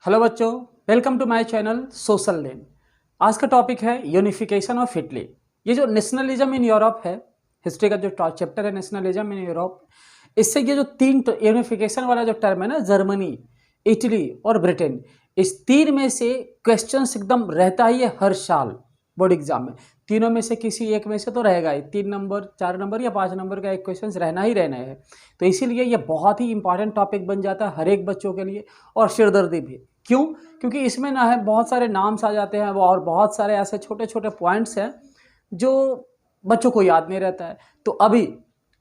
Hello बच्चों, welcome to my channel social lane. आज का टॉपिक है यूनिफिकेशन ऑफ इटली। ये जो नेशनलिज्म इन यूरोप है, हिस्ट्री का जो चैप्टर है नेशनलिज्म इन यूरोप, इससे ये जो तीन यूनिफिकेशन वाला जो टर्म है ना, जर्मनी, इटली और ब्रिटेन, इस तीन में से क्वेश्चंस एकदम रहता ही है हर साल बोर्ड एग्जाम में। तीनों में से किसी एक में से तो रहेगा ही, 3 नंबर 4 नंबर या 5 नंबर का एक क्वेश्चन रहना ही रहना है। तो इसीलिए ये बहुत ही इंपॉर्टेंट टॉपिक बन जाता है हर एक बच्चों के लिए, और सिरदर्दी भी। क्यों? क्योंकि इसमें ना है बहुत सारे नाम्स आ जाते हैं और बहुत सारे ऐसे छोटे छोटे पॉइंट्स हैं जो बच्चों को याद नहीं रहता है। तो अभी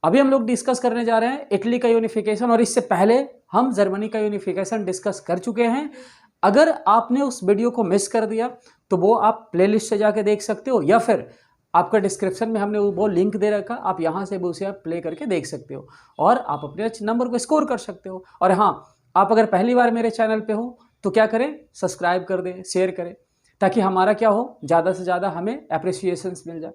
अभी हम लोग डिस्कस करने जा रहे हैं इटली का यूनिफिकेशन, और इससे पहले हम जर्मनी का यूनिफिकेशन डिस्कस कर चुके हैं। अगर आपने उस वीडियो को मिस कर दिया तो वो आप प्लेलिस्ट से जाके देख सकते हो, या फिर आपका डिस्क्रिप्शन में हमने वो लिंक दे रखा, आप यहाँ से भी उसे आप प्ले करके देख सकते हो और आप अपने नंबर को स्कोर कर सकते हो। और हाँ, आप अगर पहली बार मेरे चैनल पे हो तो क्या करें, सब्सक्राइब कर दें, शेयर करें, ताकि हमारा क्या हो, ज़्यादा से ज़्यादा हमें अप्रिसिएशंस मिल जाए।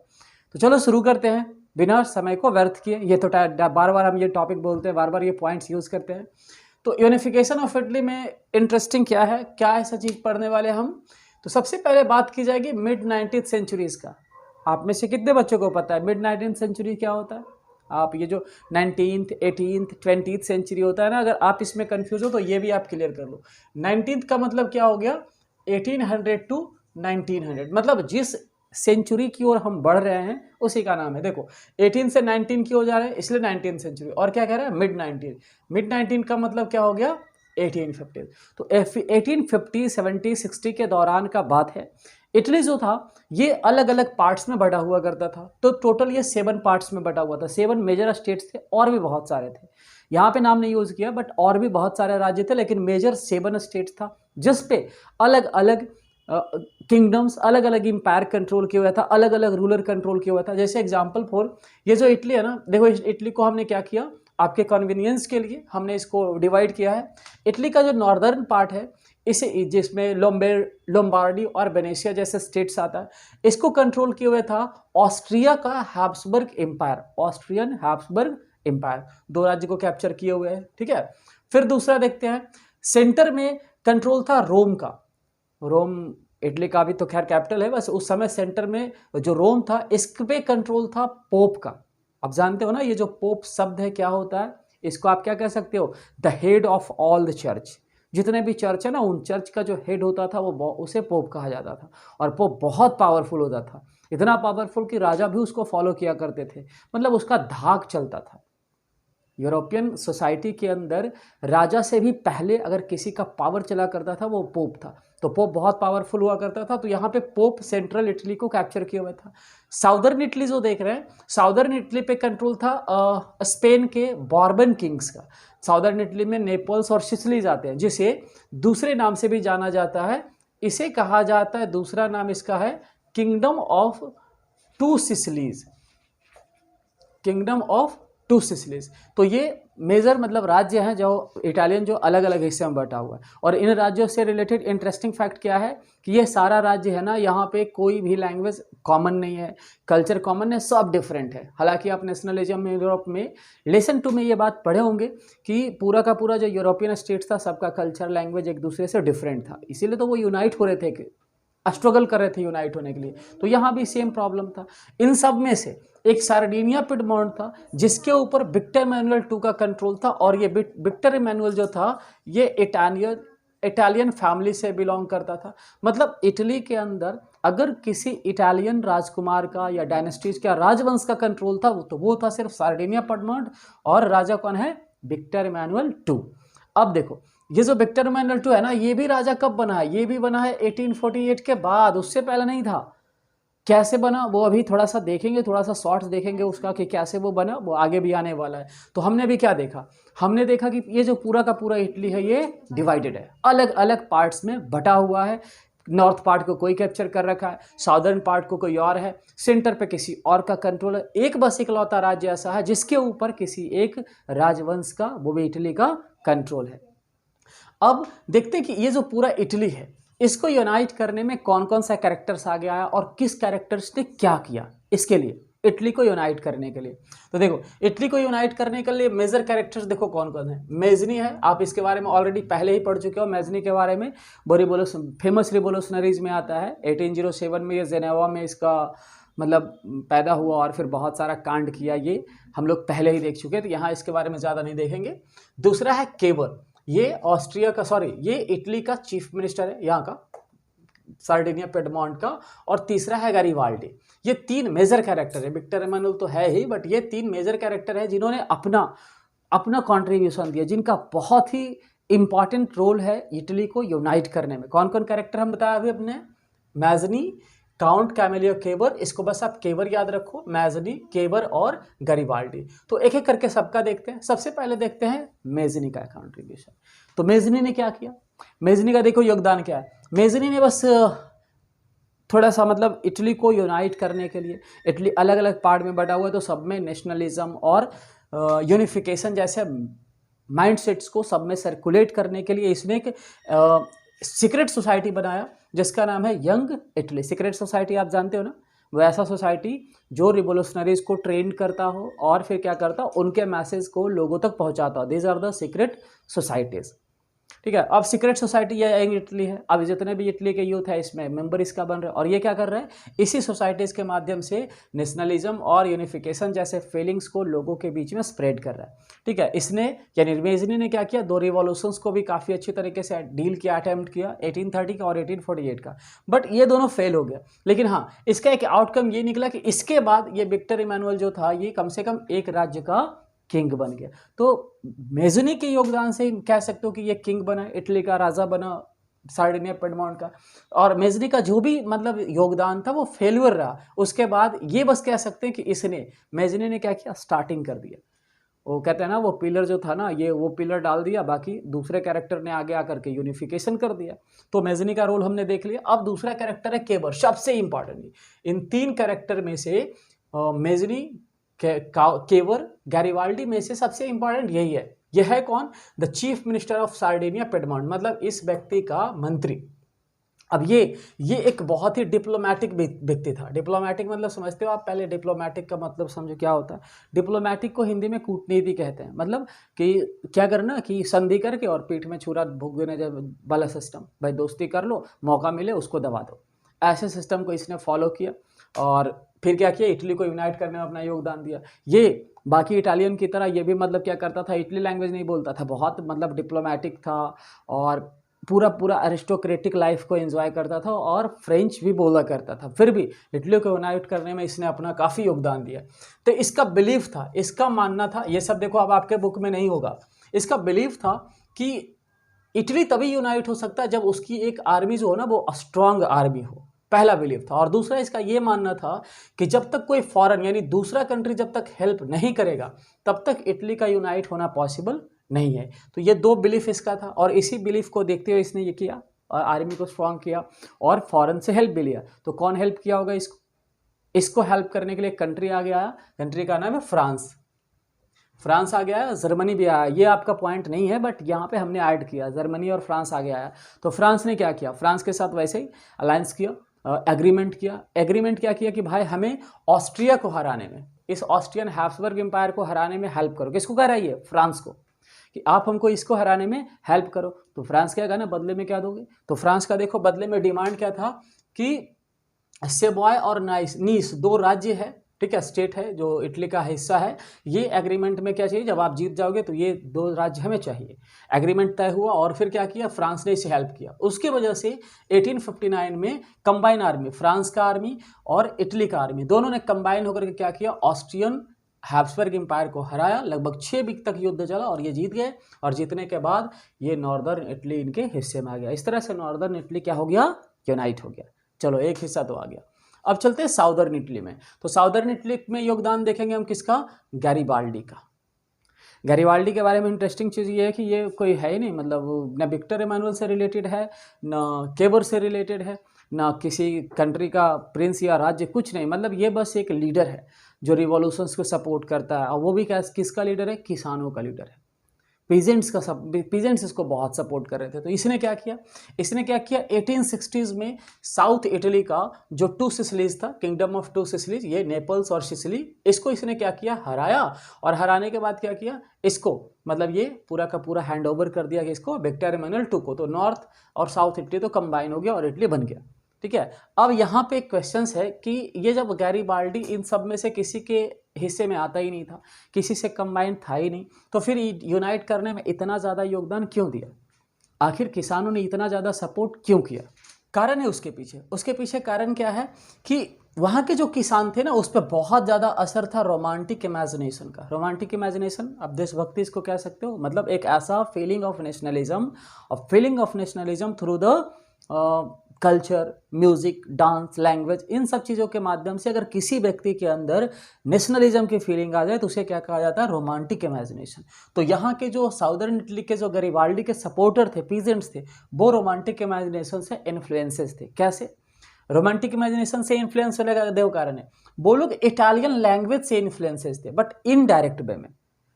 तो चलो शुरू करते हैं बिना समय को व्यर्थ किए। ये तो बार बार हम ये टॉपिक बोलते हैं, बार बार ये पॉइंट्स यूज़ करते हैं। तो यूनिफिकेशन ऑफ इटली में इंटरेस्टिंग क्या है, क्या ऐसा चीज़ पढ़ने वाले हम। तो सबसे पहले बात की जाएगी मिड 19th सेंचुरीज़ का। आप में से कितने बच्चों को पता है मिड 19th सेंचुरी क्या होता है? आप ये जो 19th 18th 20th सेंचुरी होता है ना, अगर आप इसमें कंफ्यूज हो तो ये भी आप क्लियर कर लो। 19th का मतलब क्या हो गया, 1800 टू 1900, मतलब जिस सेंचुरी की ओर हम बढ़ रहे हैं उसी का नाम है। देखो 18 से 19 की ओर जा रहे हैं, इसलिए 19th सेंचुरी। और क्या कह रहा है, मिड 19। मिड 19 का मतलब क्या हो गया, 1850। तो 1850 70 60 के दौरान का बात है। इटली जो था ये अलग अलग पार्ट्स में बटा हुआ करता था। तो टोटल ये 7 पार्ट्स में बटा हुआ था। 7 मेजर स्टेट्स थे, और भी बहुत सारे थे, यहाँ पे नाम नहीं यूज किया, बट और भी बहुत सारे राज्य थे, लेकिन मेजर 7 स्टेट्स था, जिस पे अलग अलग किंगडम्स, अलग अलग इंपायर कंट्रोल किया हुआ था, अलग अलग रूलर कंट्रोल किया हुआ था। जैसे एग्जाम्पल फॉर ये जो इटली है ना, देखो इटली को हमने क्या किया, आपके कन्वीनियंस के लिए हमने इसको डिवाइड किया है। इटली का जो नॉर्दर्न पार्ट है, इसे जिसमें लोम्बार्डी और वेनेशिया जैसे स्टेट्स आता है, इसको कंट्रोल किए हुए था ऑस्ट्रिया का Habsburg empire, Austrian Habsburg empire. 2 राज्य को कैप्चर किए हुए हैं, ठीक है। फिर दूसरा देखते हैं, सेंटर में कंट्रोल था रोम का। रोम इटली का भी तो खैर कैपिटल है, बस उस समय सेंटर में जो रोम था, इस पे कंट्रोल था पोप का। अब जानते हो ना, ये जो पोप शब्द है क्या होता है, इसको आप क्या कह सकते हो, the head of all the church. जितने भी चर्च है ना, उन चर्च का जो हेड होता था वो उसे पोप कहा जाता था। और पोप बहुत पावरफुल होता था, इतना पावरफुल कि राजा भी उसको फॉलो किया करते थे, मतलब उसका धाक चलता था। यूरोपियन सोसाइटी के अंदर राजा से भी पहले अगर किसी का पावर चला करता था वो पोप था। तो पोप बहुत पावरफुल हुआ करता था। तो यहाँ पे पोप सेंट्रल इटली को कैप्चर किया हुआ था। साउदर्न इटली जो देख रहे हैं, साउदर्न इटली पे कंट्रोल था स्पेन के बॉर्बन किंग्स का। साउदर्न इटली में नेपल्स और सिसिलीज आते हैं, जिसे दूसरे नाम से भी जाना जाता है। इसे कहा जाता है, दूसरा नाम इसका है kingdom of 2 Sicilies, kingdom of 2 Sicilies. तो ये मेजर मतलब राज्य हैं जो इटालियन, जो अलग अलग हिस्से में बटा हुआ है। और इन राज्यों से रिलेटेड इंटरेस्टिंग फैक्ट क्या है कि ये सारा राज्य है ना, यहाँ पे कोई भी लैंग्वेज कॉमन नहीं है, कल्चर कॉमन है, सब डिफरेंट है। हालांकि आप नेशनलिज्म में यूरोप में लेसन 2 में ये बात पढ़े होंगे कि पूरा का पूरा जो यूरोपियन स्टेट्स था, सबका कल्चर लैंग्वेज एक दूसरे से डिफरेंट था, इसीलिए तो वो यूनाइट हो रहे थे, स्ट्रगल कर रहे थे यूनाइट होने के लिए। तो यहाँ भी सेम प्रॉब्लम था। इन सब में से एक सार्डिनिया पिडमोंट था, जिसके ऊपर विक्टर इमैनुअल 2 का कंट्रोल था। और ये विक्टर इमैनुअल जो था, ये इटालियन फैमिली से बिलोंग करता था। मतलब इटली के अंदर अगर किसी इटालियन राजकुमार का या डायनेस्टीज का राजवंश का कंट्रोल था, तो वो था सिर्फ सार्डिनिया पिडमोंट, और राजा कौन है, विक्टर इमैनुअल 2। अब देखो, ये जो विक्टर इमैनुअल 2 है ना, ये भी राजा कब बना है, ये भी बना है 1848 के बाद, उससे पहले नहीं था। कैसे बना वो अभी थोड़ा सा देखेंगे, थोड़ा सा शॉर्ट्स देखेंगे उसका कि कैसे वो बना, वो आगे भी आने वाला है। तो हमने भी क्या देखा, हमने देखा कि ये जो पूरा का पूरा इटली है ये डिवाइडेड है, अलग अलग पार्ट्स में बटा हुआ है। नॉर्थ पार्ट को कोई कैप्चर कर रखा है, साउदर्न पार्ट को कोई और है, सेंटर पे किसी और का कंट्रोल है। एक बस इकलौता राज्य ऐसा है जिसके ऊपर किसी एक राजवंश का, वो भी इटली का कंट्रोल है। अब देखते हैं कि ये जो पूरा इटली है, इसको यूनाइट करने में कौन कौन सा कैरेक्टर्स आ गया है और किस कैरेक्टर्स ने क्या किया इसके लिए। इटली को यूनाइट करने के लिए। तो देखो इटली को यूनाइट करने के लिए मेजर कैरेक्टर्स देखो कौन कौन है। मेजनी है, आप इसके बारे में ऑलरेडी पहले ही पढ़ चुके हो मेजनी के बारे में, वो रिवोल्यूशन फेमस रिवोल्यूशनरीज में आता है। 1807 में ये जेनेवा में इसका मतलब पैदा हुआ और फिर बहुत सारा कांड किया, ये हम लोग पहले ही देख चुके हैं, तो यहाँ इसके बारे में ज़्यादा नहीं देखेंगे। दूसरा है केवर, ये ऑस्ट्रिया का ये इटली का चीफ मिनिस्टर है यहाँ का, सार्डिनिया पेडमोंट का। और तीसरा है गैरिबाल्डी। ये तीन मेजर कैरेक्टर है, विक्टर एमानुएल तो है ही, बट ये तीन मेजर कैरेक्टर है जिन्होंने अपना कॉन्ट्रीब्यूशन दिया, जिनका बहुत ही इंपॉर्टेंट रोल है इटली को यूनाइट करने में। कौन कौन कैरेक्टर हम बताया अभी अपने? मैजनी, काउंट कैमेलियो केवर, इसको बस आप केवर याद रखो, मैजनी, केवर और गैरिबाल्डी। तो एक एक करके सबका देखते हैं। सबसे पहले देखते हैं मेजनी का कॉन्ट्रीब्यूशन। तो मेजनी ने क्या किया? मेजनी का देखो योगदान क्या है। मेजनी ने बस थोड़ा सा मतलब इटली को यूनाइट करने के लिए, इटली अलग अलग पार्ट में बटा हुआ है तो सब में नेशनलिज्म और यूनिफिकेशन जैसे माइंडसेट्स को सब में सर्कुलेट करने के लिए इसने एक सीक्रेट सोसाइटी बनाया जिसका नाम है यंग इटली। सीक्रेट सोसाइटी आप जानते हो ना, वो ऐसा सोसाइटी जो रिवोल्यूशनरीज को ट्रेन करता हो और फिर क्या करता हो, उनके मैसेज को लोगों तक पहुंचाता हो। These are the secret societies. ठीक है, अब सीक्रेट सोसाइटी ये यंग इटली है। अब जितने भी इटली के यूथ है इसमें मेंबर इसका बन रहे हैं और ये क्या कर रहे हैं, इसी सोसाइटीज़ के माध्यम से नेशनलिज्म और यूनिफिकेशन जैसे फीलिंग्स को लोगों के बीच में स्प्रेड कर रहा है। ठीक है, इसने यानी मेजनी ने क्या किया, दो रिवॉल्यूशंस को भी काफ़ी अच्छी तरीके से डील किया, अटैम्प्ट किया, 1830 का और 1848 का, बट ये दोनों फेल हो गया। लेकिन हाँ, इसका एक आउटकम ये निकला कि इसके बाद ये विक्टर इमैनुअल जो था ये कम से कम एक राज्य का किंग बन गया। तो मेजनी के योगदान से कह सकते हो कि ये किंग बना, इटली का राजा बना, सार्डिनिया पेडमोंट का। और मेजनी का जो भी मतलब योगदान था वो फेल्यूर रहा। उसके बाद ये बस कह सकते हैं कि मेजनी ने क्या किया, स्टार्टिंग कर दिया। वो कहते हैं ना, वो पिलर जो था ना, ये वो पिलर डाल दिया, बाकी दूसरे कैरेक्टर ने आगे आकर के यूनिफिकेशन कर दिया। तो मेजनी का रोल हमने देख लिया। अब दूसरा कैरेक्टर है केवर, सबसे इंपॉर्टेंट। इन तीन कैरेक्टर में से मेजनी, केवर, गैरिबाल्डी में से सबसे इंपॉर्टेंट यही है। यह है कौन? The chief minister of Sardinia Piedmont, मतलब इस व्यक्ति का मंत्री। अब ये एक बहुत ही डिप्लोमेटिक व्यक्ति था। डिप्लोमेटिक मतलब समझते हो आप? पहले डिप्लोमेटिक का मतलब समझो क्या होता है। डिप्लोमेटिक को हिंदी में कूटनीति कहते हैं। मतलब कि क्या करना कि संधि करके और पीठ में छुरा भोग देने वाला सिस्टम। भाई दोस्ती कर लो, मौका मिले उसको दबा दो, ऐसे सिस्टम को इसने फॉलो किया और फिर क्या किया, इटली को यूनाइट करने में अपना योगदान दिया। ये बाकी इटालियन की तरह ये भी मतलब क्या करता था, इटली लैंग्वेज नहीं बोलता था, बहुत मतलब डिप्लोमेटिक था और पूरा अरिस्टोक्रेटिक लाइफ को एंजॉय करता था और फ्रेंच भी बोला करता था। फिर भी इटली को यूनाइट करने में इसने अपना काफ़ी योगदान दिया। तो इसका बिलीफ था, इसका मानना था, ये सब देखो अब आपके बुक में नहीं होगा। इसका बिलीफ था कि इटली तभी यूनाइट हो सकता है जब उसकी एक आर्मी जो हो ना, वो स्ट्रांग आर्मी हो, पहला बिलीफ था। और दूसरा इसका ये मानना था कि जब तक कोई फॉरेन यानी दूसरा कंट्री जब तक हेल्प नहीं करेगा तब तक इटली का यूनाइट होना पॉसिबल नहीं है। तो ये दो बिलीफ इसका था और इसी बिलीफ को देखते हुए इसने ये किया और आर्मी को स्ट्रांग किया और फॉरेन से हेल्प भी लिया। तो कौन हेल्प किया होगा इसको हेल्प करने के लिए कंट्री आ गया। कंट्री का नाम है फ्रांस। फ्रांस आ गया, जर्मनी भी आया। ये आपका पॉइंट नहीं है बट यहाँ पे हमने ऐड किया, जर्मनी और फ्रांस आगे आया। तो फ्रांस ने क्या किया, फ्रांस के साथ वैसे ही अलायंस किया, एग्रीमेंट किया। एग्रीमेंट क्या किया कि भाई हमें ऑस्ट्रिया को हराने में, इस ऑस्ट्रियन हैब्सबर्ग एम्पायर को हराने में हेल्प करो। किसको कह रहा है ये? फ्रांस को, कि आप हमको इसको हराने में हेल्प करो। तो फ्रांस क्या कहा ना, बदले में क्या दोगे? तो फ्रांस का देखो बदले में डिमांड क्या था कि सेबॉय और नीस दो राज्य है, ठीक है, स्टेट है जो इटली का हिस्सा है। ये एग्रीमेंट में क्या चाहिए, जब आप जीत जाओगे तो ये दो राज्य हमें चाहिए। एग्रीमेंट तय हुआ और फिर क्या किया, फ्रांस ने इसे हेल्प किया। उसकी वजह से 1859 में कंबाइन आर्मी, फ्रांस का आर्मी और इटली का आर्मी दोनों ने कंबाइन होकर के क्या किया, ऑस्ट्रियन हैब्सबर्ग एम्पायर को हराया। लगभग 6 वीक तक युद्ध चला और ये जीत गए। और जीतने के बाद ये नॉर्दर्न इटली इनके हिस्से में आ गया। इस तरह से नॉर्दर्न इटली क्या हो गया, यूनाइट हो गया। चलो एक हिस्सा तो आ गया। अब चलते हैं साउदर्न इटली में। तो साउदर्न इटली में योगदान देखेंगे हम किसका, गैरिबाल्डी का। गैरिबाल्डी के बारे में इंटरेस्टिंग चीज़ ये है कि ये कोई है ही नहीं, मतलब न विक्टर इमैनुअल से रिलेटेड है, न केवर से रिलेटेड है, ना किसी कंट्री का प्रिंस या राज्य, कुछ नहीं। मतलब ये बस एक लीडर है जो रिवॉल्यूशंस को सपोर्ट करता है। और वो भी किसका लीडर है, किसानों का लीडर है। पीजेंट्स इसको बहुत सपोर्ट कर रहे थे। तो इसने क्या किया, 1860s में साउथ इटली का जो टू सिसिलीज था, किंगडम ऑफ टू सिसिलीज, ये नेपल्स और सिसिली, इसको इसने क्या किया, हराया। और हराने के बाद क्या किया, इसको मतलब ये पूरा का पूरा हैंड ओवर कर दिया कि इसको विक्टर इमैनुअल II को। तो नॉर्थ और साउथ इटली तो कंबाइन हो गया और इटली बन गया। ठीक है, अब यहाँ पे एक क्वेश्चन है कि ये जब गैरीबाल्डी इन सब में से किसी के हिस्से में आता ही नहीं था, किसी से कंबाइन था ही नहीं, तो फिर यूनाइट करने में इतना ज़्यादा योगदान क्यों दिया, आखिर किसानों ने इतना ज़्यादा सपोर्ट क्यों किया? कारण है उसके पीछे कारण क्या है कि वहाँ के जो किसान थे ना, उस पर बहुत ज़्यादा असर था रोमांटिक इमेजिनेशन का। रोमांटिक इमेजिनेशन, अब देशभक्ति इसको कह सकते हो, मतलब एक ऐसा feeling of nationalism through the culture, music, dance, language, इन सब चीज़ों के माध्यम से अगर किसी व्यक्ति के अंदर नेशनलिज्म की फीलिंग आ जाए तो उसे क्या कहा जाता है, रोमांटिक इमेजिनेशन। तो यहाँ के जो साउदर्न इटली के जो गरीबाल्डी के सपोर्टर थे, पीजेंट्स थे, वो रोमांटिक इमेजिनेशन से इन्फ्लुएंसेस थे। कैसे रोमांटिक इमेजिनेशन से इन्फ्लुएंस होने का देव कारण है, वो लोग इटालियन लैंग्वेज से इन्फ्लुएंसेस थे, बट इनडायरेक्ट वे में,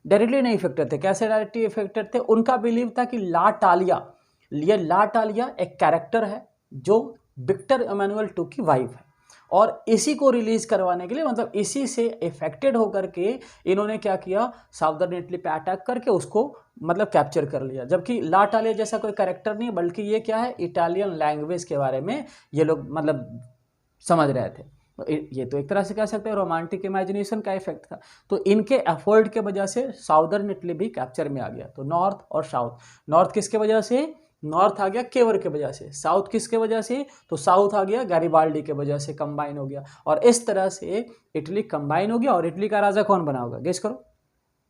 डायरेक्टली नहीं इफेक्टेड थे। कैसे डायरेक्टली इफेक्टेड थे, उनका बिलीव था कि ला टालिया एक कैरेक्टर है जो विक्टर इमैनुअल II की वाइफ है, और इसी को रिलीज करवाने के लिए, मतलब इसी से इफेक्टेड होकर के इन्होंने क्या किया, साउदर्न इटली पे अटैक करके उसको मतलब कैप्चर कर लिया। जबकि ला टालिया जैसा कोई कैरेक्टर नहीं है, बल्कि ये क्या है, इटालियन लैंग्वेज के बारे में ये लोग मतलब समझ रहे थे। ये तो एक तरह से कह सकते हैं रोमांटिक इमेजिनेशन का इफेक्ट था। तो इनके एफर्ट के वजह से साउदर्न इटली भी कैप्चर में आ गया। तो नॉर्थ और साउथ, नॉर्थ किसके वजह से, नॉर्थ आ गया केवर के वजह से, साउथ किसके वजह से, तो साउथ आ गया गैरीबाल्डी के वजह से, कंबाइन हो गया। और इस तरह से इटली कंबाइन हो गया। और इटली का राजा कौन बना होगा, गेस करो।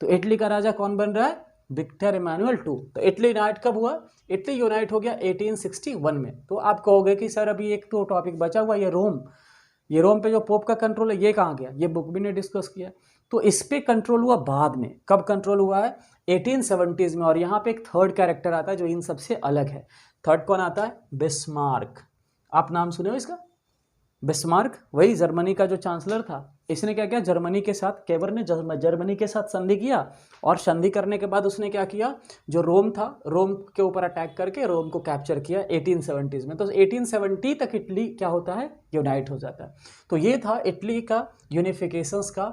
तो इटली का राजा कौन बन रहा है, विक्टर इमैनुअल II। तो इटली यूनाइट कब हुआ, इटली यूनाइट हो गया 1861 में। तो आप कहोगे कि सर अभी एक तो टॉपिक बचा हुआ, ये रोम पे जो पोप का कंट्रोल है, ये कहाँ गया, ये बुक भी ने डिस्कस किया। तो इस पे कंट्रोल हुआ बाद में, कब कंट्रोल हुआ है, 1870s में। और यहाँ पे एक थर्ड कैरेक्टर आता है जो इन सबसे अलग है। थर्ड कौन आता है, बिस्मार्क। आप नाम सुने हो इसका, बिस्मार्क, वही जर्मनी का जो चांसलर था। इसने क्या किया, जर्मनी के साथ, केवर ने जर्मनी के साथ संधि किया, और संधि करने के बाद उसने क्या किया, जो रोम था, रोम के ऊपर अटैक करके रोम को कैप्चर किया 1870s में। तो 1870 तक इटली क्या होता है, यूनाइट हो जाता है। तो ये था इटली का यूनिफिकेशंस का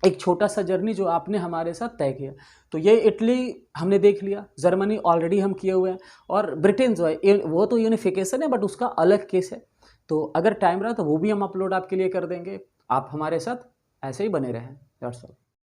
एक छोटा सा जर्नी जो आपने हमारे साथ तय किया। तो ये इटली हमने देख लिया, जर्मनी ऑलरेडी हम किए हुए हैं, और ब्रिटेन जो है वो तो यूनिफिकेशन है, बट उसका अलग केस है। तो अगर टाइम रहा तो वो भी हम अपलोड आपके लिए कर देंगे। आप हमारे साथ ऐसे ही बने रहें। That's all.